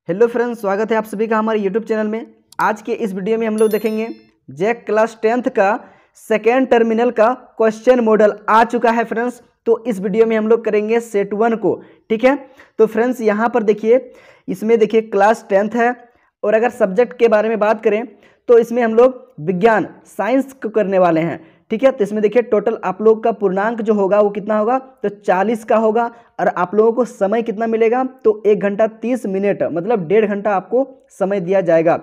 Hello friends, स्वागत है आप सभी का हमारे यूट्यूब चैनल में। आज के इस वीडियो में हम लोग देखेंगे जैक क्लास 10th का सेकेंड टर्मिनल का क्वेश्चन मॉडल आ चुका है फ्रेंड्स। तो इस वीडियो में हम लोग करेंगे सेट 1 को, ठीक है। तो फ्रेंड्स यहाँ पर देखिए, इसमें देखिए क्लास 10th है और अगर सब्जेक्ट के बारे में बात करें तो इसमें हम लोग विज्ञान साइंस को करने वाले हैं, ठीक है। तो इसमें देखिए टोटल आप लोग का पूर्णांक जो होगा वो कितना होगा, तो 40 का होगा। और आप लोगों को समय कितना मिलेगा, तो 1 घंटा 30 मिनट, मतलब 1.5 घंटा आपको समय दिया जाएगा।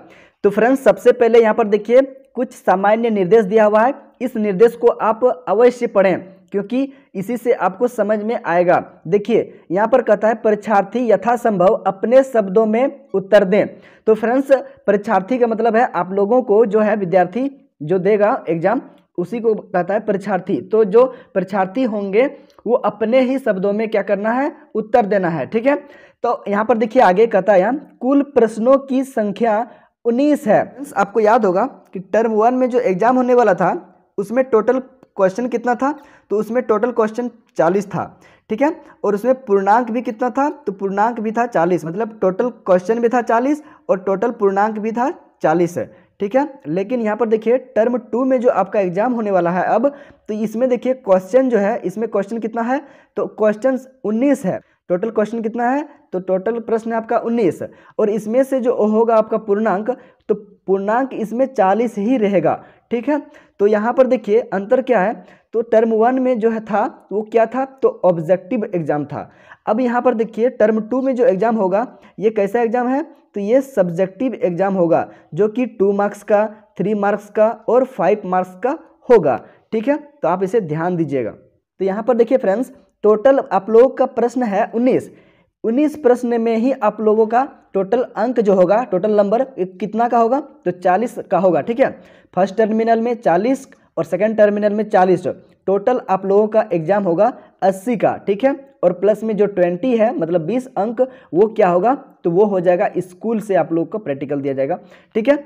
तो फ्रेंड्स सबसे पहले यहाँ पर देखिए कुछ सामान्य निर्देश दिया हुआ है। इस निर्देश को आप अवश्य पढ़ें क्योंकि इसी से आपको समझ में आएगा। देखिए यहाँ पर कहता है परीक्षार्थी यथासंभव अपने शब्दों में उत्तर दें। तो फ्रेंड्स परीक्षार्थी का मतलब है आप लोगों को जो है विद्यार्थी जो देगा एग्जाम, उसी को कहता है परीक्षार्थी। तो जो परीक्षार्थी होंगे वो अपने ही शब्दों में क्या करना है, उत्तर देना है, ठीक है। तो यहाँ पर देखिए आगे कहता है यहाँ कुल प्रश्नों की संख्या 19 है। आपको याद होगा कि टर्म 1 में जो एग्जाम होने वाला था उसमें टोटल क्वेश्चन कितना था, तो उसमें टोटल क्वेश्चन 40 था, ठीक है। और उसमें पूर्णांक भी कितना था, तो पूर्णांक भी था 40, मतलब टोटल क्वेश्चन भी था 40 और टोटल पूर्णांक भी था 40 है, ठीक है। लेकिन यहाँ पर देखिए टर्म 2 में जो आपका एग्जाम होने वाला है अब, तो इसमें देखिए क्वेश्चन जो है, इसमें क्वेश्चन कितना है, तो क्वेश्चन 19 है। टोटल क्वेश्चन कितना है, तो टोटल प्रश्न है आपका 19 और इसमें से जो होगा आपका पूर्णांक, तो पूर्णांक इसमें 40 ही रहेगा, ठीक है। तो यहाँ पर देखिए अंतर क्या है, तो टर्म 1 में जो है था वो क्या था, तो ऑब्जेक्टिव एग्जाम था। अब यहाँ पर देखिए टर्म 2 में जो एग्जाम होगा ये कैसा एग्जाम है, तो ये सब्जेक्टिव एग्जाम होगा जो कि 2 मार्क्स का, 3 मार्क्स का और 5 मार्क्स का होगा, ठीक है। तो आप इसे ध्यान दीजिएगा। तो यहाँ पर देखिए फ्रेंड्स टोटल आप लोगों का प्रश्न है 19 प्रश्न में ही आप लोगों का टोटल अंक जो होगा, टोटल नंबर कितना का होगा, तो 40 का होगा, ठीक है। फर्स्ट टर्मिनल में 40 और सेकंड टर्मिनल में 40, टोटल आप लोगों का एग्जाम होगा 80 का, ठीक है। और प्लस में जो 20 है मतलब 20 अंक, वो क्या होगा, तो वो हो जाएगा स्कूल से आप लोग को प्रैक्टिकल दिया जाएगा, ठीक है।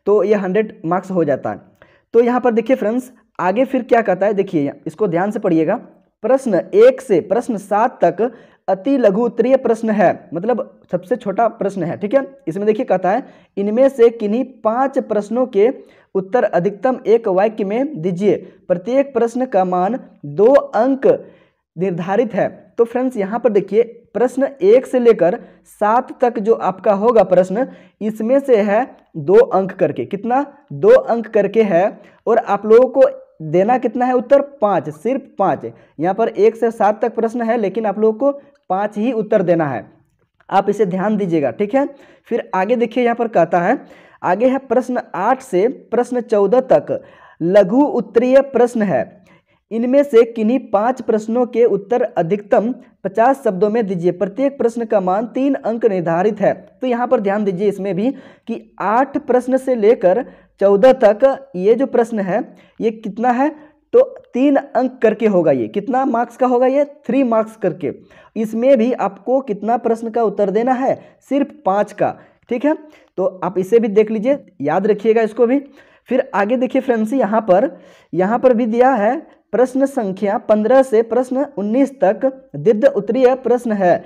तो ये 100 मार्क्स हो जाता है। तो यहाँ पर देखिए फ्रेंड्स आगे फिर क्या कहता है, देखिए इसको ध्यान से पढ़िएगा। प्रश्न 1 से प्रश्न 7 तक अति लघु उत्तरीय प्रश्न है, मतलब सबसे छोटा प्रश्न है, ठीक है। इसमें देखिए कहता है इनमें से किन्हीं 5 प्रश्नों के उत्तर अधिकतम एक वाक्य में दीजिए, प्रत्येक प्रश्न का मान 2 अंक निर्धारित है। तो फ्रेंड्स यहाँ पर देखिए प्रश्न 1 से लेकर 7 तक जो आपका होगा प्रश्न, इसमें से है 2 अंक करके, कितना, 2 अंक करके है। और आप लोगों को देना कितना है उत्तर, 5, सिर्फ 5। यहाँ पर 1 से 7 तक प्रश्न है लेकिन आप लोगों को 5 ही उत्तर देना है, आप इसे ध्यान दीजिएगा, ठीक है। फिर आगे देखिए यहाँ पर कहता है, आगे है प्रश्न 8 से प्रश्न 14 तक लघु उत्तरीय प्रश्न है, इनमें से किन्हीं 5 प्रश्नों के उत्तर अधिकतम 50 शब्दों में दीजिए, प्रत्येक प्रश्न का मान 3 अंक निर्धारित है। तो यहाँ पर ध्यान दीजिए इसमें भी कि 8 प्रश्न से लेकर 14 तक ये जो प्रश्न है ये कितना है, तो 3 अंक करके होगा। ये कितना मार्क्स का होगा, ये 3 मार्क्स करके। इसमें भी आपको कितना प्रश्न का उत्तर देना है, सिर्फ 5 का, ठीक है। तो आप इसे भी देख लीजिए, याद रखिएगा इसको भी। फिर आगे देखिए फ्रेंड्स यहाँ पर भी दिया है प्रश्न संख्या 15 से प्रश्न 19 तक द्वितीय उत्तरीय प्रश्न है,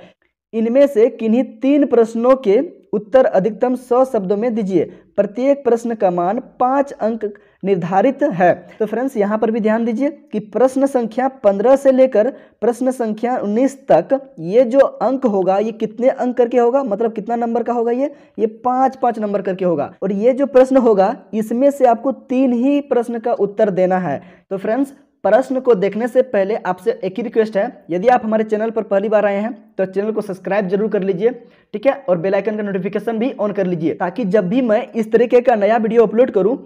इनमें से किन्हीं 3 प्रश्नों के उत्तर अधिकतम 100 शब्दों में दीजिए, प्रत्येक प्रश्न का मान 5 अंक निर्धारित है। तो फ्रेंड्स यहाँ पर भी ध्यान दीजिए कि प्रश्न संख्या 15 से लेकर प्रश्न संख्या 19 तक ये जो अंक होगा ये कितने अंक करके होगा, मतलब कितना नंबर का होगा, ये 5 नंबर करके होगा। और ये जो प्रश्न होगा इसमें से आपको 3 ही प्रश्न का उत्तर देना है। तो फ्रेंड्स प्रश्न को देखने से पहले आपसे एक ही रिक्वेस्ट है, यदि आप हमारे चैनल पर पहली बार आए हैं तो चैनल को सब्सक्राइब जरूर कर लीजिए, ठीक है। और बेल आइकन का नोटिफिकेशन भी ऑन कर लीजिए ताकि जब भी मैं इस तरीके का नया वीडियो अपलोड करूं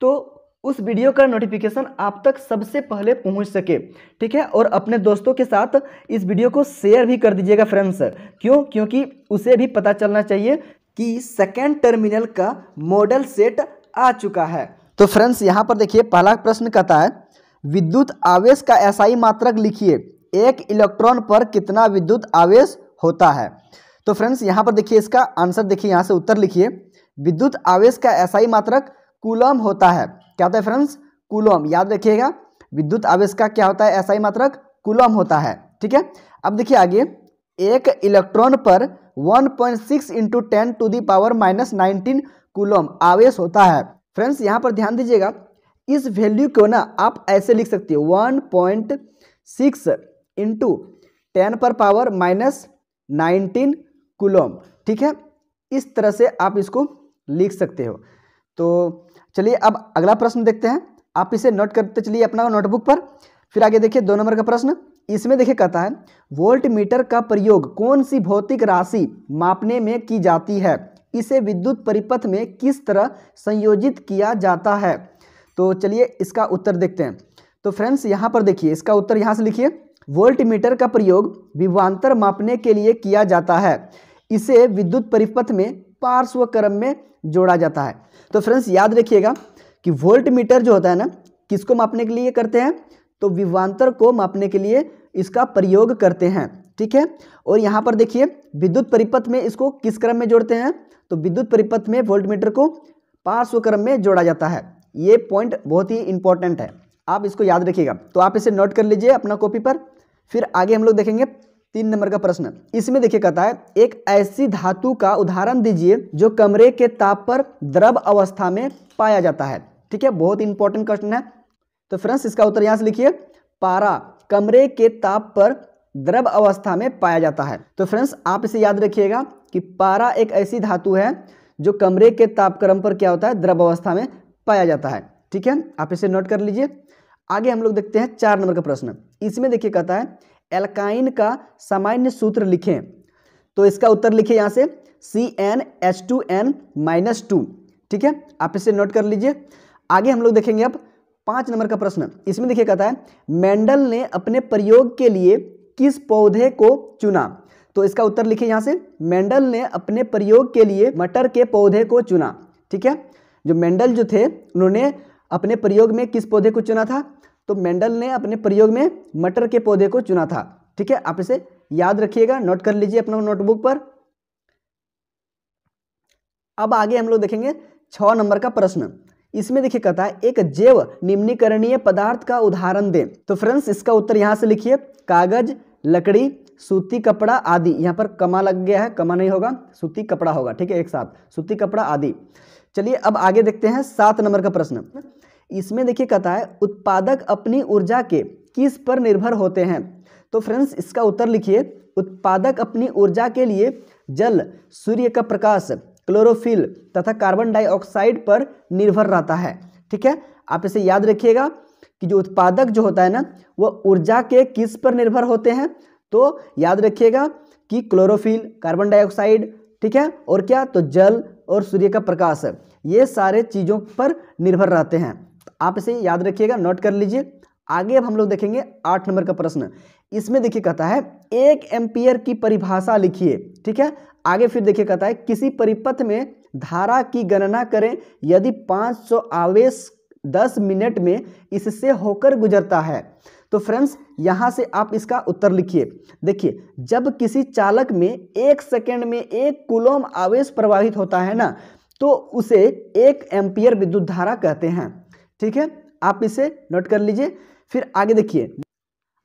तो उस वीडियो का नोटिफिकेशन आप तक सबसे पहले पहुंच सके, ठीक है। और अपने दोस्तों के साथ इस वीडियो को शेयर भी कर दीजिएगा फ्रेंड्स, क्योंकि उसे भी पता चलना चाहिए कि सेकेंड टर्मिनल का मॉडल सेट आ चुका है। तो फ्रेंड्स यहाँ पर देखिए पहला प्रश्न कहता है विद्युत आवेश का एसआई मात्रक लिखिए, 1 इलेक्ट्रॉन पर कितना विद्युत आवेश होता है। तो फ्रेंड्स यहाँ पर देखिए इसका आंसर देखिए, यहाँ से उत्तर लिखिए। विद्युत आवेश का एसआई मात्रक कूलम होता है। क्या होता है फ्रेंड्स, कूलम, याद रखिएगा। विद्युत आवेश का क्या होता है, एसआई मात्रक कूलम होता है, ठीक है। अब देखिए आगे एक इलेक्ट्रॉन पर 1.6 इंटू 10⁻⁻19 कूलम आवेश होता है। फ्रेंड्स यहाँ पर ध्यान दीजिएगा, इस वैल्यू को ना आप ऐसे लिख सकते हो 1.6 इंटू 10⁻⁻19 कूलम, ठीक है। इस तरह से आप इसको लिख सकते हो। तो चलिए अब अगला प्रश्न देखते हैं, आप इसे नोट करते चलिए अपना नोटबुक पर। फिर आगे देखिए 2 नंबर का प्रश्न, इसमें देखिए कहता है वोल्ट मीटर का प्रयोग कौन सी भौतिक राशि मापने में की जाती है, इसे विद्युत परिपथ में किस तरह संयोजित किया जाता है। तो चलिए इसका उत्तर देखते हैं। तो फ्रेंड्स यहाँ पर देखिए इसका उत्तर यहाँ से लिखिए, वोल्ट मीटर का प्रयोग विभवांतर मापने के लिए किया जाता है, इसे विद्युत परिपथ में पार्श्व क्रम में जोड़ा जाता है। तो फ्रेंड्स याद रखिएगा कि वोल्ट मीटर जो होता है ना, किसको मापने के लिए करते हैं, तो विभवांतर को मापने के लिए इसका प्रयोग करते हैं, ठीक है। और यहाँ पर देखिए विद्युत परिपथ में इसको किस क्रम में जोड़ते हैं, तो विद्युत परिपथ में वोल्ट मीटर को पार्श्व क्रम में जोड़ा जाता है। ये पॉइंट बहुत ही इंपॉर्टेंट है, आप इसको याद रखिएगा। तो आप इसे नोट कर लीजिए अपना कॉपी पर। फिर आगे हम लोग देखेंगे 3 नंबर का प्रश्न, इसमें देखिए कहता है एक ऐसी धातु का उदाहरण दीजिए जो कमरे के ताप पर द्रव अवस्था में पाया जाता है, ठीक है। बहुत इंपॉर्टेंट क्वेश्चन है। तो फ्रेंड्स इसका उत्तर यहाँ से लिखिए, पारा कमरे के ताप पर द्रव अवस्था में पाया जाता है। तो फ्रेंड्स आप इसे याद रखिएगा कि पारा एक ऐसी धातु है जो कमरे के तापक्रम पर क्या होता है, द्रव अवस्था में पाया जाता है, ठीक है। आप इसे नोट कर लीजिए। आगे हम लोग देखते हैं 4 नंबर का प्रश्न, इसमें देखिए कहता है एल्काइन का सामान्य सूत्र लिखें। तो इसका उत्तर लिखिए यहाँ से CnH2n-2, ठीक है। आप इसे नोट कर लीजिए। आगे हम लोग देखेंगे अब 5 नंबर का प्रश्न, इसमें देखिए कहता है मेंडल ने अपने प्रयोग के लिए किस पौधे को चुना। तो इसका उत्तर लिखिए यहाँ से, मेंडल ने अपने प्रयोग के लिए मटर के पौधे को चुना, ठीक है। जो मेंडल जो थे उन्होंने अपने प्रयोग में किस पौधे को चुना था, तो मेंडल ने अपने प्रयोग में मटर के पौधे को चुना था, ठीक है। आप इसे याद रखिएगा, नोट कर लीजिए अपना नोटबुक पर। अब आगे हम लोग देखेंगे 6 नंबर का प्रश्न, इसमें देखिए कहता है एक जैव निम्नीकरणीय पदार्थ का उदाहरण दें। तो फ्रेंड्स इसका उत्तर यहाँ से लिखिए, कागज, लकड़ी, सूती कपड़ा आदि। यहाँ पर कमा लग गया है, कमा नहीं होगा, सूती कपड़ा होगा, ठीक है, एक साथ, सूती कपड़ा आदि। चलिए अब आगे देखते हैं 7 नंबर का प्रश्न, इसमें देखिए कहता है उत्पादक अपनी ऊर्जा के किस पर निर्भर होते हैं। तो फ्रेंड्स इसका उत्तर लिखिए, उत्पादक अपनी ऊर्जा के लिए जल, सूर्य का प्रकाश, क्लोरोफिल तथा कार्बन डाइऑक्साइड पर निर्भर रहता है, ठीक है। आप इसे याद रखिएगा कि जो उत्पादक जो होता है ना, वो ऊर्जा के किस पर निर्भर होते हैं, तो याद रखिएगा कि क्लोरोफिल, कार्बन डाइऑक्साइड, ठीक है, और क्या, तो जल और सूर्य का प्रकाश, ये सारे चीज़ों पर निर्भर रहते हैं। आप इसे याद रखिएगा, नोट कर लीजिए। आगे अब हम लोग देखेंगे 8 नंबर का प्रश्न, इसमें देखिए कहता है 1 एम्पियर की परिभाषा लिखिए, ठीक है। आगे फिर देखिए कहता है किसी परिपथ में धारा की गणना करें यदि 500 आवेश 10 मिनट में इससे होकर गुजरता है। तो फ्रेंड्स यहाँ से आप इसका उत्तर लिखिए। देखिए जब किसी चालक में 1 सेकेंड में 1 कूलम आवेश प्रवाहित होता है ना, तो उसे 1 एम्पियर विद्युत धारा कहते हैं, ठीक है। आप इसे नोट कर लीजिए। फिर आगे देखिए,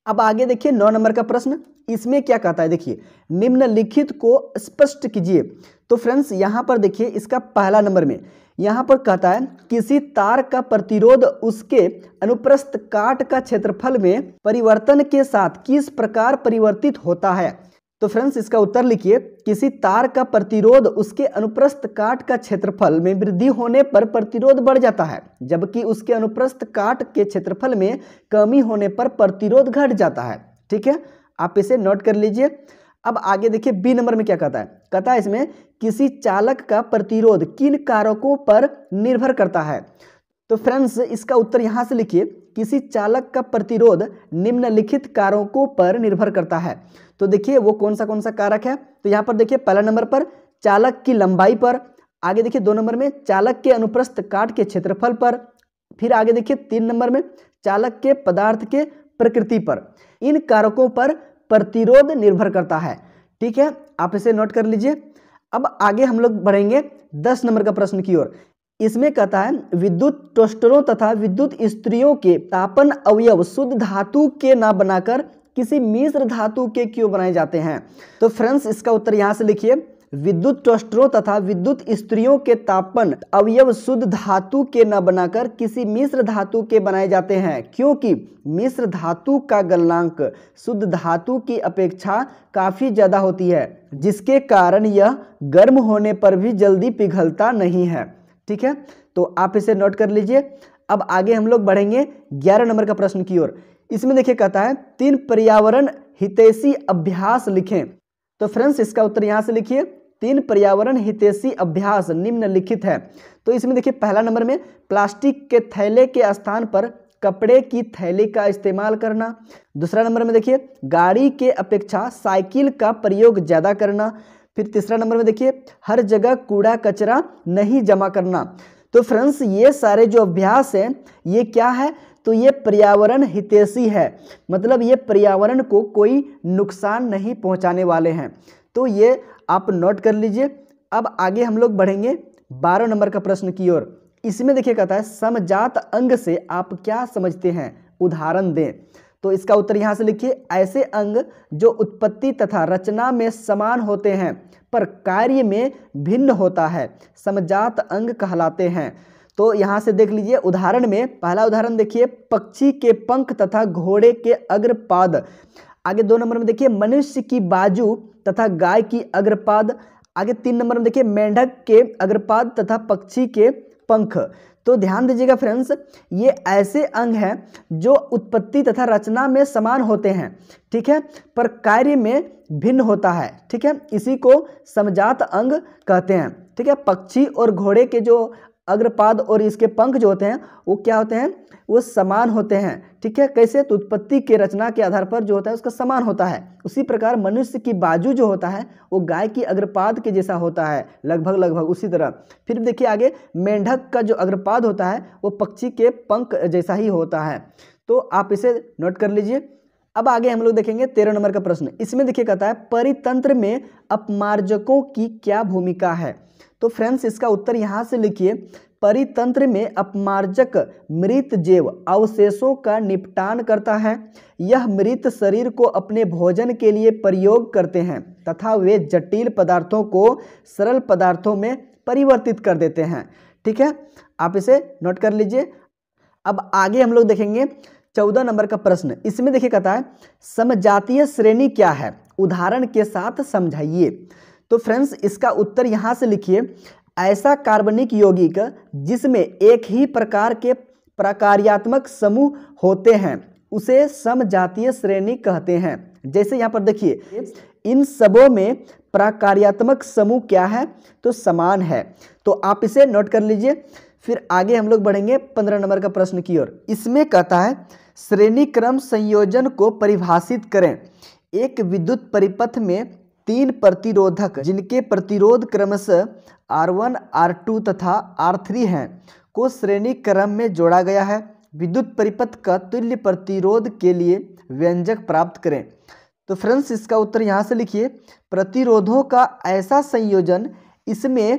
अब आगे देखिए 9 नंबर का प्रश्न, इसमें क्या कहता है, देखिए निम्नलिखित को स्पष्ट कीजिए। तो फ्रेंड्स यहाँ पर देखिए इसका पहला नंबर में यहाँ पर कहता है किसी तार का प्रतिरोध उसके अनुप्रस्थ काट का क्षेत्रफल में परिवर्तन के साथ किस प्रकार परिवर्तित होता है। तो फ्रेंड्स इसका उत्तर लिखिए, किसी तार का प्रतिरोध उसके अनुप्रस्थ काट का क्षेत्रफल में वृद्धि होने पर प्रतिरोध बढ़ जाता है, जबकि उसके अनुप्रस्थ काट के क्षेत्रफल में कमी होने पर प्रतिरोध घट जाता है, ठीक है। आप इसे नोट कर लीजिए। अब आगे देखिए बी नंबर में क्या कहता है, कहता है इसमें किसी चालक का प्रतिरोध किन कारकों पर निर्भर करता है। तो फ्रेंड्स इसका उत्तर यहाँ से लिखिए, किसी चालक का प्रतिरोध निम्नलिखित कारकों पर निर्भर करता है। तो देखिए वो कौन सा कारक है, तो यहाँ पर देखिए पहला नंबर पर चालक की लंबाई पर, आगे देखिए 2 नंबर में चालक के अनुप्रस्थ काट के क्षेत्रफल पर, फिर आगे देखिए 3 नंबर में चालक के पदार्थ के प्रकृति पर। इन कारकों पर प्रतिरोध निर्भर करता है, ठीक है। आप इसे नोट कर लीजिए। अब आगे हम लोग बढ़ेंगे 10 नंबर का प्रश्न की ओर। इसमें कहता है विद्युत टोस्टरों तथा विद्युत स्त्रियों के तापन अवयव शुद्ध धातु के न बनाकर किसी मिश्र धातु के क्यों बनाए जाते हैं? तो फ्रेंड्स इसका उत्तर यहाँ से लिखिए, विद्युत टोस्टरों तथा विद्युत स्त्रियों के तापन अवयव शुद्ध धातु के न बनाकर किसी मिश्र धातु के बनाए जाते हैं, क्योंकि मिश्र धातु का गलनांक शुद्ध धातु की अपेक्षा काफ़ी ज़्यादा होती है, जिसके कारण यह गर्म होने पर भी जल्दी पिघलता नहीं है। ठीक है, तो आप इसे नोट कर लीजिए। अब आगे हम लोग बढ़ेंगे 11 नंबर का प्रश्न की ओर। इसमें देखिए कहता है 3 पर्यावरण हितैषी अभ्यास लिखें। तो फ्रेंड्स इसका उत्तर यहाँ से लिखिए, 3 पर्यावरण हितैषी अभ्यास निम्नलिखित है। तो इसमें देखिए पहला नंबर में प्लास्टिक के थैले के स्थान पर कपड़े की थैली का इस्तेमाल करना। दूसरा नंबर में देखिए गाड़ी के अपेक्षा साइकिल का प्रयोग ज़्यादा करना। फिर तीसरा नंबर में देखिए हर जगह कूड़ा कचरा नहीं जमा करना। तो फ्रेंड्स ये सारे जो अभ्यास हैं ये क्या है? तो ये पर्यावरण हितैषी है, मतलब ये पर्यावरण को कोई नुकसान नहीं पहुंचाने वाले हैं। तो ये आप नोट कर लीजिए। अब आगे हम लोग बढ़ेंगे 12 नंबर का प्रश्न की ओर। इसमें देखिए कहता है समजात अंग से आप क्या समझते हैं, उदाहरण दें। तो इसका उत्तर यहाँ से लिखिए, ऐसे अंग जो उत्पत्ति तथा रचना में समान होते हैं पर कार्य में भिन्न होता है, समजात अंग कहलाते हैं। तो यहाँ से देख लीजिए उदाहरण में, पहला उदाहरण देखिए पक्षी के पंख तथा घोड़े के अग्रपाद। आगे 2 नंबर में देखिए मनुष्य की बाजू तथा गाय की अग्रपाद। आगे 3 नंबर में देखिए मेंढक के अग्रपाद तथा पक्षी के पंख। तो ध्यान दीजिएगा फ्रेंड्स, ये ऐसे अंग हैं जो उत्पत्ति तथा रचना में समान होते हैं, ठीक है, पर कार्य में भिन्न होता है। ठीक है, इसी को समजात अंग कहते हैं। ठीक है, पक्षी और घोड़े के जो अग्रपाद और इसके पंख जो होते हैं वो क्या होते हैं, वो समान होते हैं। ठीक है, कैसे? तो उत्पत्ति के रचना के आधार पर जो होता है उसका समान होता है। उसी प्रकार मनुष्य की बाजू जो होता है वो गाय की अग्रपाद के जैसा होता है, लगभग उसी तरह। फिर देखिए आगे मेंढक का जो अग्रपाद होता है वो पक्षी के पंख जैसा ही होता है। तो आप इसे नोट कर लीजिए। अब आगे हम लोग देखेंगे 13 नंबर का प्रश्न। इसमें देखिए कहता है परितंत्र में अपमार्जकों की क्या भूमिका है। तो फ्रेंड्स इसका उत्तर यहाँ से लिखिए, परितंत्र में अपमार्जक मृत जैव अवशेषों का निपटान करता है। यह मृत शरीर को अपने भोजन के लिए प्रयोग करते हैं तथा वे जटिल पदार्थों को सरल पदार्थों में परिवर्तित कर देते हैं। ठीक है, आप इसे नोट कर लीजिए। अब आगे हम लोग देखेंगे 14 नंबर का प्रश्न। इसमें देखिए कहता है समजातीय श्रेणी क्या है, उदाहरण के साथ समझाइए। तो फ्रेंड्स इसका उत्तर यहाँ से लिखिए, ऐसा कार्बनिक यौगिक जिसमें एक ही प्रकार के प्रकार्यात्मक समूह होते हैं उसे समजातीय श्रेणी कहते हैं। जैसे यहाँ पर देखिए इन सबों में प्रकार्यात्मक समूह क्या है, तो समान है। तो आप इसे नोट कर लीजिए। फिर आगे हम लोग बढ़ेंगे 15 नंबर का प्रश्न की ओर। इसमें कहता है श्रेणी क्रम संयोजन को परिभाषित करें। एक विद्युत परिपथ में 3 प्रतिरोधक जिनके प्रतिरोध क्रमशः R1, R2 तथा R3 हैं को श्रेणी क्रम में जोड़ा गया है। विद्युत परिपथ का तुल्य प्रतिरोध के लिए व्यंजक प्राप्त करें। तो फ्रेंड्स इसका उत्तर यहाँ से लिखिए, प्रतिरोधों का ऐसा संयोजन इसमें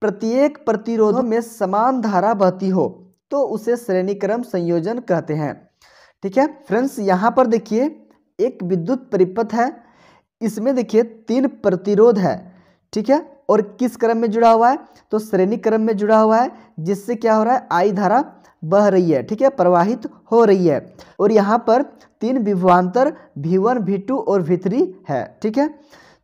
प्रत्येक प्रतिरोधों में समान धारा बहती हो तो उसे श्रेणी क्रम संयोजन कहते हैं। ठीक है फ्रेंड्स, यहाँ पर देखिए एक विद्युत परिपथ है, इसमें देखिए 3 प्रतिरोध है। ठीक है, और किस क्रम में जुड़ा हुआ है, तो श्रेणी क्रम में जुड़ा हुआ है, जिससे क्या हो रहा है, आई धारा बह रही है। ठीक है, प्रवाहित हो रही है। और यहाँ पर 3 विभवांतर V1, V2 और V3 है। ठीक है,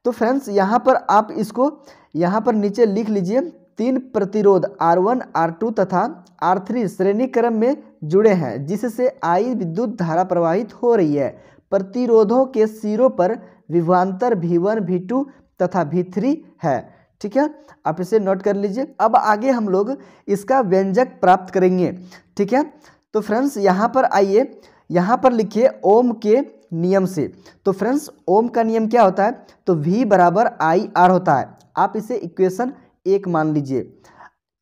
तो फ्रेंड्स यहाँ पर आप इसको यहाँ पर नीचे लिख लीजिए, 3 प्रतिरोध R1, R2 तथा R3 श्रेणी क्रम में जुड़े हैं, जिससे आई विद्युत धारा प्रवाहित हो रही है। प्रतिरोधों के सिरों पर विभवांतर V1, V2 तथा V3 है। ठीक है, आप इसे नोट कर लीजिए। अब आगे हम लोग इसका व्यंजक प्राप्त करेंगे। ठीक है, तो फ्रेंड्स यहाँ पर आइए, यहाँ पर लिखिए ओम के नियम से। तो फ्रेंड्स ओम का नियम क्या होता है, तो V बराबर IR होता है। आप इसे इक्वेशन 1 मान लीजिए।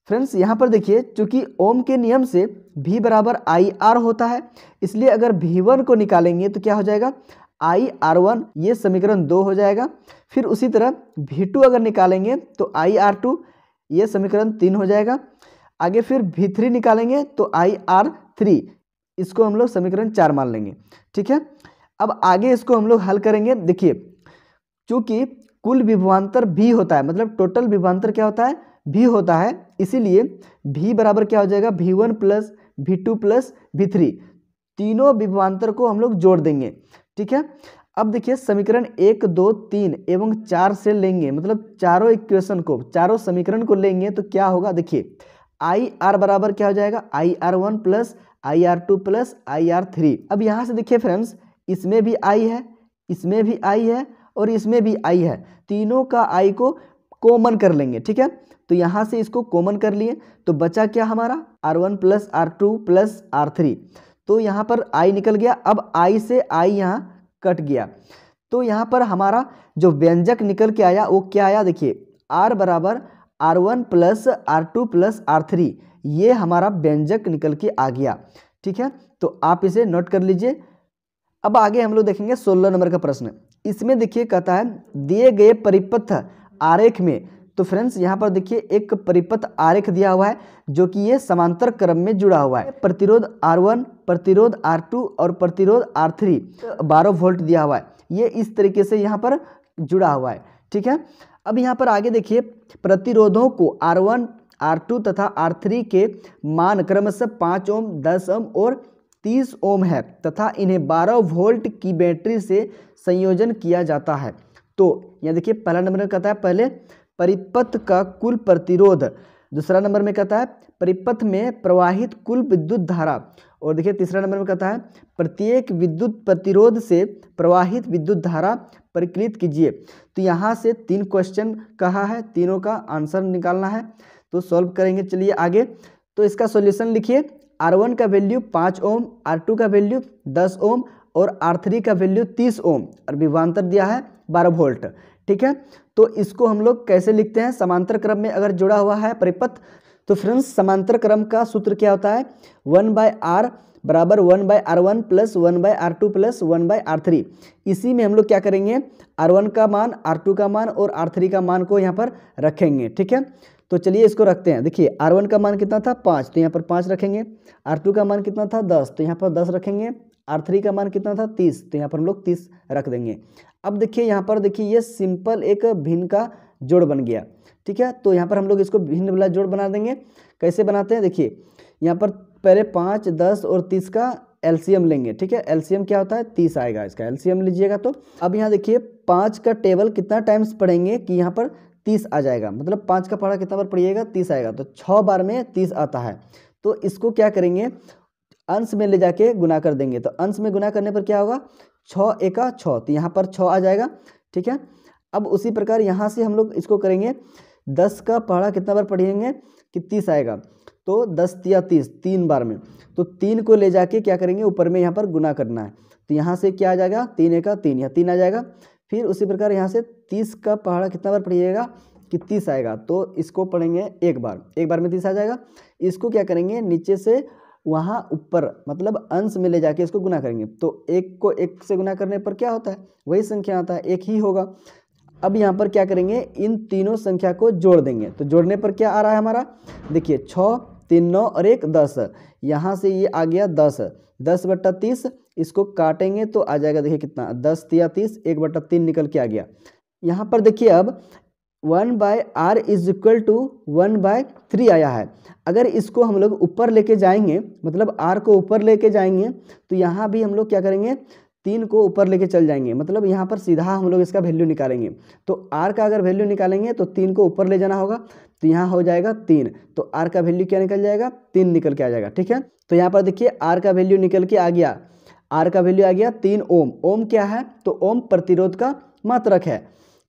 फ्रेंड्स यहाँ पर देखिए, चूंकि ओम के नियम से V बराबर IR होता है, इसलिए अगर V1 को निकालेंगे तो क्या हो जाएगा, IR1, ये समीकरण 2 हो जाएगा। फिर उसी तरह V2 अगर निकालेंगे तो IR2, ये समीकरण 3 हो जाएगा। आगे फिर V3 निकालेंगे तो IR3, इसको हम लोग समीकरण 4 मान लेंगे। ठीक है, अब आगे इसको हम लोग हल करेंगे। देखिए चूंकि कुल विभवांतर भी होता है, मतलब टोटल विभवांतर क्या होता है, भी होता है, इसीलिए भी बराबर क्या हो जाएगा, V1 plus V2 plus V3, तीनों विभवांतर को हम लोग जोड़ देंगे। ठीक है, अब देखिए समीकरण 1, 2, 3 एवं 4 से लेंगे, मतलब चारों इक्वेशन को, चारों समीकरण को लेंगे तो क्या होगा, देखिए आई आर बराबर क्या हो जाएगा, IR1 plus IR2 plus IR3। अब यहाँ से देखिए फ्रेंड्स, इसमें भी आई है, इसमें भी आई है और इसमें भी आई है, तीनों का आई को कॉमन कर लेंगे। ठीक है, तो यहाँ से इसको कॉमन कर लिए तो बचा क्या हमारा, R1 plus R2 plus R3, तो यहाँ पर आई निकल गया। अब आई से आई यहाँ कट गया, तो यहाँ पर हमारा जो व्यंजक निकल के आया वो क्या आया, देखिए R बराबर R1 plus R2 plus R3, ये हमारा व्यंजक निकल के आ गया। ठीक है, तो आप इसे नोट कर लीजिए। अब आगे हम लोग देखेंगे 16 नंबर का प्रश्न। इसमें देखिए कहता है दिए गए परिपथ आरेख में, तो फ्रेंड्स यहाँ पर देखिए एक परिपथ आरेख दिया हुआ है जो कि ये समांतर क्रम में जुड़ा हुआ है। प्रतिरोध R1, प्रतिरोध R2 और प्रतिरोध R3 12 वोल्ट दिया हुआ है, ये इस तरीके से यहाँ पर जुड़ा हुआ है। ठीक है, अब यहाँ पर आगे देखिए प्रतिरोधों को R1, R2 तथा R3 के मान क्रमशः 5 ओम, 10 ओम और 30 ओम है तथा इन्हें 12 वोल्ट की बैटरी से संयोजन किया जाता है। तो यहाँ देखिए पहला नंबर में कहता है पहले परिपथ का कुल प्रतिरोध, दूसरा नंबर में कहता है परिपथ में प्रवाहित कुल विद्युत धारा, और देखिए तीसरा नंबर में कहता है प्रत्येक विद्युत प्रतिरोध से प्रवाहित विद्युत धारा परिकलित कीजिए। तो यहाँ से 3 क्वेश्चन कहा है, तीनों का आंसर निकालना है, तो सॉल्व करेंगे। चलिए आगे, तो इसका सॉल्यूशन लिखिए। R1 का वैल्यू 5 ओम, R2 का वैल्यू 10 ओम और R3 का वैल्यू 30 ओम और विभवांतर दिया है 12 वोल्ट। ठीक है, तो इसको हम लोग कैसे लिखते हैं, समांतर क्रम में अगर जुड़ा हुआ है परिपथ, तो फ्रेंड्स समांतर क्रम का सूत्र क्या होता है, 1/R बराबर 1/R1 plus 1/R2 plus 1/R3। इसी में हम लोग क्या करेंगे, R1 का मान, R2 का मान और R3 का मान को यहाँ पर रखेंगे। ठीक है, तो चलिए इसको रखते हैं। देखिए R1 का मान कितना था 5, तो यहाँ पर 5 रखेंगे। R2 का मान कितना था 10, तो यहाँ पर 10 रखेंगे। R3 का मान कितना था 30, तो यहाँ पर हम लोग 30 रख देंगे। अब देखिए यहाँ पर देखिए ये सिंपल एक भिन्न का जोड़ बन गया। ठीक है, तो यहाँ पर हम लोग इसको भिन्न वाला जोड़ बना देंगे। कैसे बनाते हैं, देखिए यहाँ पर पहले 5, 10 और 30 का एलसीएम लेंगे। ठीक है, एलसीएम क्या होता है 30 आएगा, इसका एलसीएम लीजिएगा। तो अब यहाँ देखिए 5 का टेबल कितना टाइम्स पढ़ेंगे कि यहाँ पर 30 आ जाएगा, मतलब 5 का पढ़ा कितना बार पढ़िएगा 30 आएगा, तो 6 बार में 30 आता है। तो इसको क्या करेंगे, अंश में ले जाके गुना कर देंगे। तो अंश में गुना करने पर क्या होगा, 6 एका 6, तो यहाँ पर 6 आ जाएगा। ठीक है, अब उसी प्रकार यहाँ से हम लोग इसको करेंगे, 10 का पढ़ा कितना बार पढ़ेंगे कि 30 आएगा, तो 10 तिया 30, 3 बार में, तो 3 को ले जाके क्या करेंगे ऊपर में यहाँ पर गुना करना है। तो यहाँ से क्या आ जाएगा 3 एका 3, यहाँ 3 आ जाएगा। फिर उसी प्रकार यहाँ से 30 का पहाड़ा कितना बार पढ़िएगा कि 30 आएगा, तो इसको पढ़ेंगे एक बार में 30 आ जाएगा। इसको क्या करेंगे नीचे से वहाँ ऊपर मतलब अंश में ले जाके इसको गुना करेंगे, तो 1 को 1 से गुना करने पर क्या होता है, वही संख्या आता है, 1 ही होगा। अब यहाँ पर क्या करेंगे, इन तीनों संख्या को जोड़ देंगे। तो जोड़ने पर क्या आ रहा है हमारा, देखिए 6, 3, 9 और 1 10, यहाँ से ये आ गया 10, 10/30, इसको काटेंगे तो आ जाएगा देखिए कितना, 10 तिया 30, 1/3 निकल के आ गया। यहाँ पर देखिए अब 1/R इज इक्वल टू 1/3 आया है। अगर इसको हम लोग ऊपर लेके जाएंगे, मतलब R को ऊपर लेके जाएंगे, तो यहाँ भी हम लोग क्या करेंगे 3 को ऊपर लेके चल जाएंगे, मतलब यहाँ पर सीधा हम लोग इसका वैल्यू निकालेंगे। तो R का अगर वैल्यू निकालेंगे तो 3 को ऊपर ले जाना होगा, तो यहाँ हो जाएगा 3, तो R का वैल्यू क्या निकल जाएगा 3 निकल के आ जाएगा। ठीक है, तो यहाँ पर देखिए R का वैल्यू निकल के आ गया, R का वैल्यू आ गया 3 ओम। ओम क्या है, तो ओम प्रतिरोध का मात्रक है।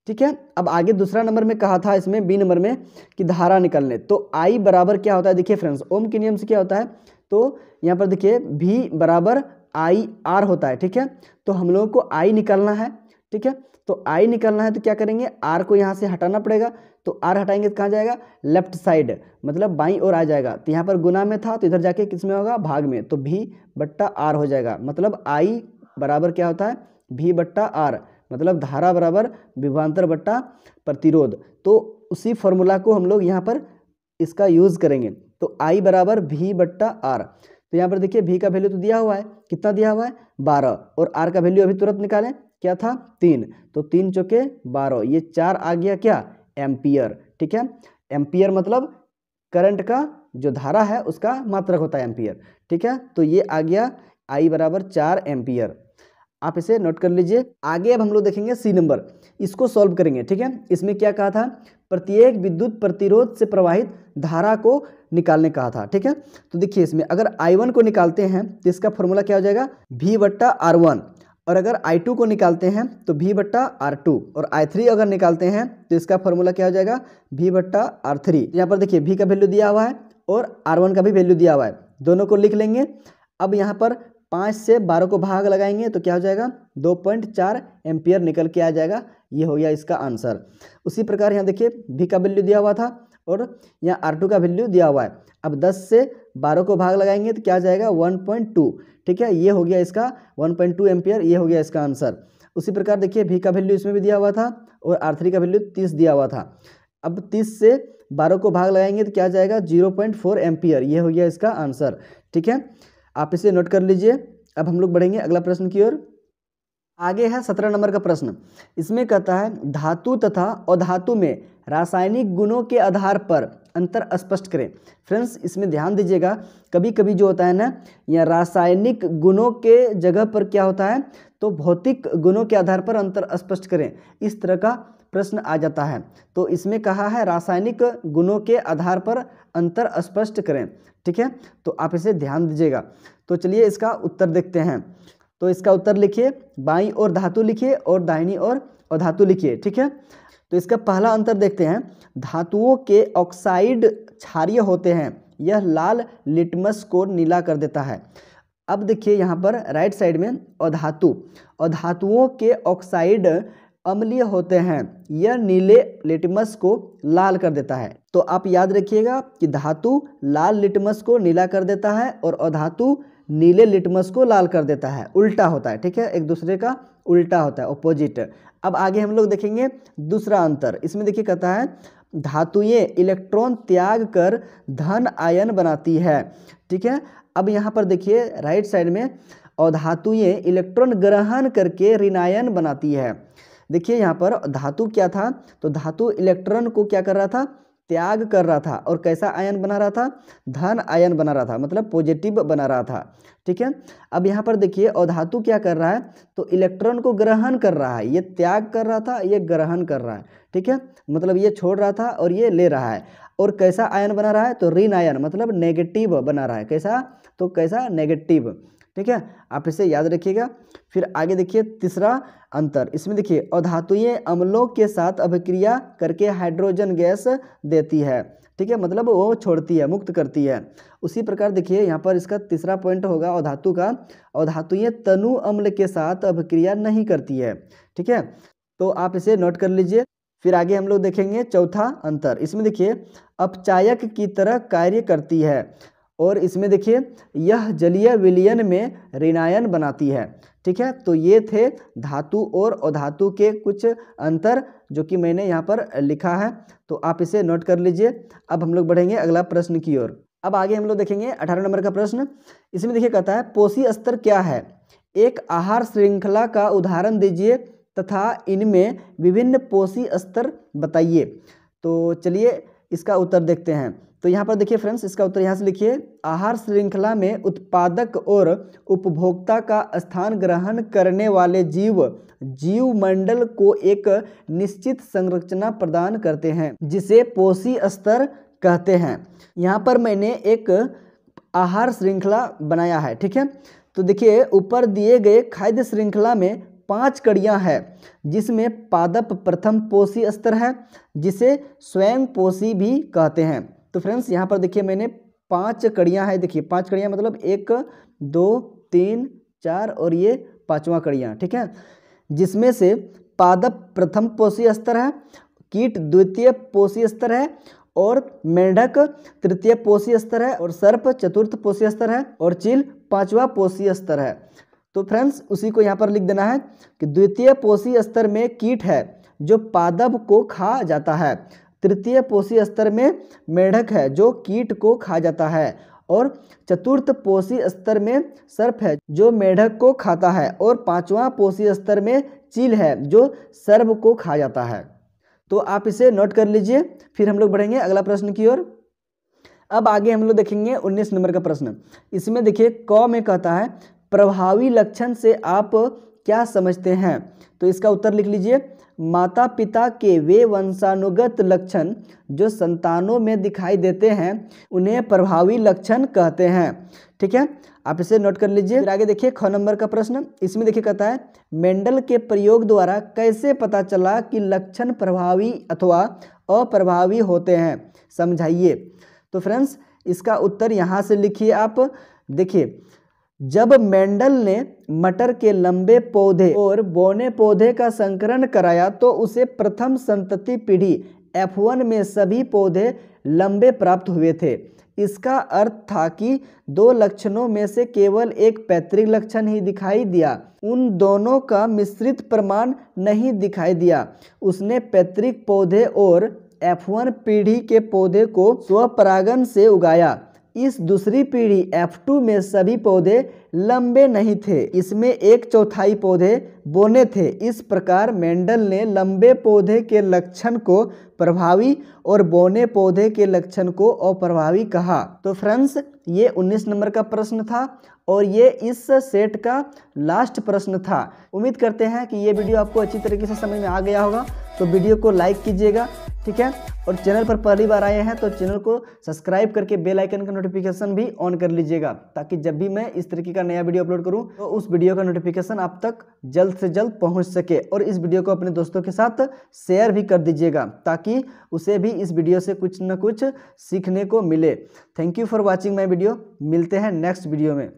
ठीक है, अब आगे दूसरा नंबर में कहा था इसमें बी नंबर में कि धारा निकलने, तो I बराबर क्या होता है, देखिए फ्रेंड्स ओम के नियम से क्या होता है, तो यहाँ पर देखिए V बराबर IR होता है। ठीक है, तो हम लोगों को I निकालना है। ठीक है, तो I निकालना है तो क्या करेंगे, R को यहाँ से हटाना पड़ेगा, तो R हटाएंगे तो कहाँ जाएगा, लेफ्ट साइड, मतलब बाईं ओर आ जाएगा। तो यहाँ पर गुना में था तो इधर जाके किस में होगा, भाग में, तो V/R हो जाएगा। मतलब I बराबर क्या होता है, V/R, मतलब धारा बराबर विभवांतर बट्टा प्रतिरोध। तो उसी फॉर्मूला को हम लोग यहाँ पर इसका यूज़ करेंगे, तो I बराबर V/R। तो यहाँ पर देखिए v का वैल्यू तो दिया हुआ है, कितना दिया हुआ है 12, और r का वैल्यू अभी तुरंत निकालें, क्या था 3, तो 3 चौके 12, ये 4 आ गया क्या एम्पियर। ठीक है, एम्पियर मतलब करंट का जो धारा है उसका मात्रक होता है एम्पियर। ठीक है, तो ये आ गया I बराबर 4 एम्पियर। आप इसे नोट कर लीजिए। आगे अब हम लोग देखेंगे सी नंबर, इसको सॉल्व करेंगे। ठीक है, इसमें क्या कहा था, प्रत्येक विद्युत प्रतिरोध से प्रवाहित धारा को निकालने कहा था। ठीक है, तो देखिए इसमें अगर I1 को निकालते हैं तो इसका फॉर्मूला क्या हो जाएगा V/R1, और अगर I2 को निकालते हैं तो V/R2, और I3 अगर निकालते हैं तो इसका फॉर्मूला क्या हो जाएगा V/R3। यहाँ पर देखिए V का वैल्यू दिया हुआ है और R1 का भी वैल्यू दिया हुआ है, दोनों को लिख लेंगे। अब यहाँ पर 5 से 12 को भाग लगाएंगे तो क्या हो जाएगा 2.4 एम्पियर निकल के आ जाएगा, ये हो गया इसका आंसर। उसी प्रकार यहाँ देखिए V का वैल्यू दिया हुआ था और यहाँ R2 का वैल्यू दिया हुआ है। अब 10 से 12 को भाग लगाएंगे तो क्या आ जाएगा 1.2। ठीक है, ये हो गया इसका 1.2 एम्पियर, ये हो गया इसका आंसर। उसी प्रकार देखिए V का वैल्यू इसमें भी दिया हुआ था और R3 का वैल्यू 30 दिया हुआ था। अब 30 से 12 को भाग लगाएंगे तो क्या आ जाएगा 0.4 एम्पियर, ये हो गया इसका आंसर। ठीक है, आप इसे नोट कर लीजिए। अब हम लोग बढ़ेंगे अगला प्रश्न की ओर। आगे है 17 नंबर का प्रश्न। इसमें कहता है धातु तथा अधातु में रासायनिक गुणों के आधार पर अंतर स्पष्ट करें। फ्रेंड्स इसमें ध्यान दीजिएगा, कभी कभी जो होता है ना, या रासायनिक गुणों के जगह पर क्या होता है तो भौतिक गुणों के आधार पर अंतर स्पष्ट करें, इस तरह का प्रश्न आ जाता है। तो इसमें कहा है रासायनिक गुणों के आधार पर अंतर स्पष्ट करें। ठीक है, तो आप इसे ध्यान दीजिएगा। तो चलिए इसका उत्तर देखते हैं। तो इसका उत्तर लिखिए, बाईं ओर धातु लिखिए और दाहिनी ओर अधातु लिखिए। ठीक है, तो इसका पहला अंतर देखते हैं। धातुओं के ऑक्साइड क्षारीय होते हैं, यह लाल लिटमस को नीला कर देता है। अब देखिए यहाँ पर राइट साइड में अधातुओं के ऑक्साइड अम्लीय होते हैं, यह नीले लिटमस को लाल कर देता है। तो आप याद रखिएगा कि धातु लाल लिटमस को नीला कर देता है और अधातु नीले लिटमस को लाल कर देता है, उल्टा होता है। ठीक है, एक दूसरे का उल्टा होता है, ऑपोजिट। अब आगे हम लोग देखेंगे दूसरा अंतर। इसमें देखिए कहता है धातुएं इलेक्ट्रॉन त्याग कर धन आयन बनाती है। ठीक है, अब यहाँ पर देखिए राइट साइड में अधातुएं इलेक्ट्रॉन ग्रहण करके ऋणायन बनाती है। देखिए यहाँ पर धातु क्या था, तो धातु इलेक्ट्रॉन को क्या कर रहा था त्याग कर रहा था, और कैसा आयन बना रहा था धन आयन बना रहा था, मतलब पॉजिटिव बना रहा था। ठीक है, अब यहाँ पर देखिए अधातु क्या कर रहा है तो इलेक्ट्रॉन को ग्रहण कर रहा है, ये त्याग कर रहा था, ये ग्रहण कर रहा है। ठीक है, मतलब ये छोड़ रहा था और ये ले रहा है, और कैसा आयन बना रहा है तो ऋण आयन, मतलब नेगेटिव बना रहा है। कैसा तो कैसा नेगेटिव। ठीक है, आप इसे याद रखिएगा। फिर आगे देखिए तीसरा अंतर। इसमें देखिए अधातुएं अम्लों के साथ अभिक्रिया करके हाइड्रोजन गैस देती है। ठीक है, मतलब वो छोड़ती है, मुक्त करती है। उसी प्रकार देखिए यहाँ पर इसका तीसरा पॉइंट होगा अधातु का, अधातुएं तनु अम्ल के साथ अभिक्रिया नहीं करती है। ठीक है, तो आप इसे नोट कर लीजिए। फिर आगे हम लोग देखेंगे चौथा अंतर। इसमें देखिए अपचायक की तरह कार्य करती है, और इसमें देखिए यह जलीय विलयन में ऋणायन बनाती है। ठीक है, तो ये थे धातु और अधातु के कुछ अंतर जो कि मैंने यहाँ पर लिखा है, तो आप इसे नोट कर लीजिए। अब हम लोग बढ़ेंगे अगला प्रश्न की ओर। अब आगे हम लोग देखेंगे 18 नंबर का प्रश्न। इसमें देखिए कहता है पोषी स्तर क्या है, एक आहार श्रृंखला का उदाहरण दीजिए तथा इनमें विभिन्न पोषी स्तर बताइए। तो चलिए इसका उत्तर देखते हैं। तो यहाँ पर देखिए फ्रेंड्स इसका उत्तर यहाँ से लिखिए, आहार श्रृंखला में उत्पादक और उपभोक्ता का स्थान ग्रहण करने वाले जीव मंडल को एक निश्चित संरचना प्रदान करते हैं जिसे पोषी स्तर कहते हैं। यहाँ पर मैंने एक आहार श्रृंखला बनाया है। ठीक है, तो देखिए ऊपर दिए गए खाद्य श्रृंखला में 5 कड़ियाँ हैं, जिसमें पादप प्रथम पोषी स्तर है, जिसे स्वयं पोषी भी कहते हैं। तो फ्रेंड्स यहाँ पर देखिए मैंने 5 कड़ियाँ हैं। देखिए 5 कड़ियाँ मतलब 1 2 3 4 और ये 5वां कड़ियाँ। ठीक है, जिसमें से पादप प्रथम पोषी स्तर है, कीट द्वितीय पोषी स्तर है, और मेंढक तृतीय पोषी स्तर है, और सर्प चतुर्थ पोषी स्तर है, और चील 5वां पोषी स्तर है। तो फ्रेंड्स उसी को यहाँ पर लिख देना है कि द्वितीय पोषी स्तर में कीट है जो पादप को खा जाता है, तृतीय पोषी स्तर में मेंढक है जो कीट को खा जाता है, और चतुर्थ पोषी स्तर में सर्प है जो मेढक को खाता है, और पांचवा पोषी स्तर में चील है जो सर्प को खा जाता है। तो आप इसे नोट कर लीजिए। फिर हम लोग बढ़ेंगे अगला प्रश्न की ओर। अब आगे हम लोग देखेंगे 19 नंबर का प्रश्न। इसमें देखिए क में कहता है प्रभावी लक्षण से आप क्या समझते हैं। तो इसका उत्तर लिख लीजिए, माता पिता के वे वंशानुगत लक्षण जो संतानों में दिखाई देते हैं उन्हें प्रभावी लक्षण कहते हैं। ठीक है, आप इसे नोट कर लीजिए। फिर आगे देखिए ख नंबर का प्रश्न। इसमें देखिए कहता है मेंडल के प्रयोग द्वारा कैसे पता चला कि लक्षण प्रभावी अथवा अप्रभावी होते हैं, समझाइए। तो फ्रेंड्स इसका उत्तर यहाँ से लिखिए आप। देखिए, जब मेंडल ने मटर के लंबे पौधे और बौने पौधे का संकरण कराया तो उसे प्रथम संतति पीढ़ी F1 में सभी पौधे लंबे प्राप्त हुए थे। इसका अर्थ था कि दो लक्षणों में से केवल एक पैतृक लक्षण ही दिखाई दिया, उन दोनों का मिश्रित प्रमाण नहीं दिखाई दिया। उसने पैतृक पौधे और F1 पीढ़ी के पौधे को स्वपरागण से उगाया। इस दूसरी पीढ़ी F2 में सभी पौधे लंबे नहीं थे, इसमें 1/4 पौधे बोने थे। इस प्रकार मेंडल ने लंबे पौधे के लक्षण को प्रभावी और बोने पौधे के लक्षण को अप्रभावी कहा। तो फ्रेंड्स ये 19 नंबर का प्रश्न था और ये इस सेट का लास्ट प्रश्न था। उम्मीद करते हैं कि ये वीडियो आपको अच्छी तरीके से समझ में आ गया होगा। तो वीडियो को लाइक कीजिएगा, ठीक है, और चैनल पर पहली बार आए हैं तो चैनल को सब्सक्राइब करके बेल आइकन का नोटिफिकेशन भी ऑन कर लीजिएगा, ताकि जब भी मैं इस तरीके का नया वीडियो अपलोड करूं तो उस वीडियो का नोटिफिकेशन आप तक जल्द से जल्द पहुंच सके। और इस वीडियो को अपने दोस्तों के साथ शेयर भी कर दीजिएगा ताकि उसे भी इस वीडियो से कुछ न कुछ सीखने को मिले। Thank you for watching my video. मिलते हैं नेक्स्ट वीडियो में।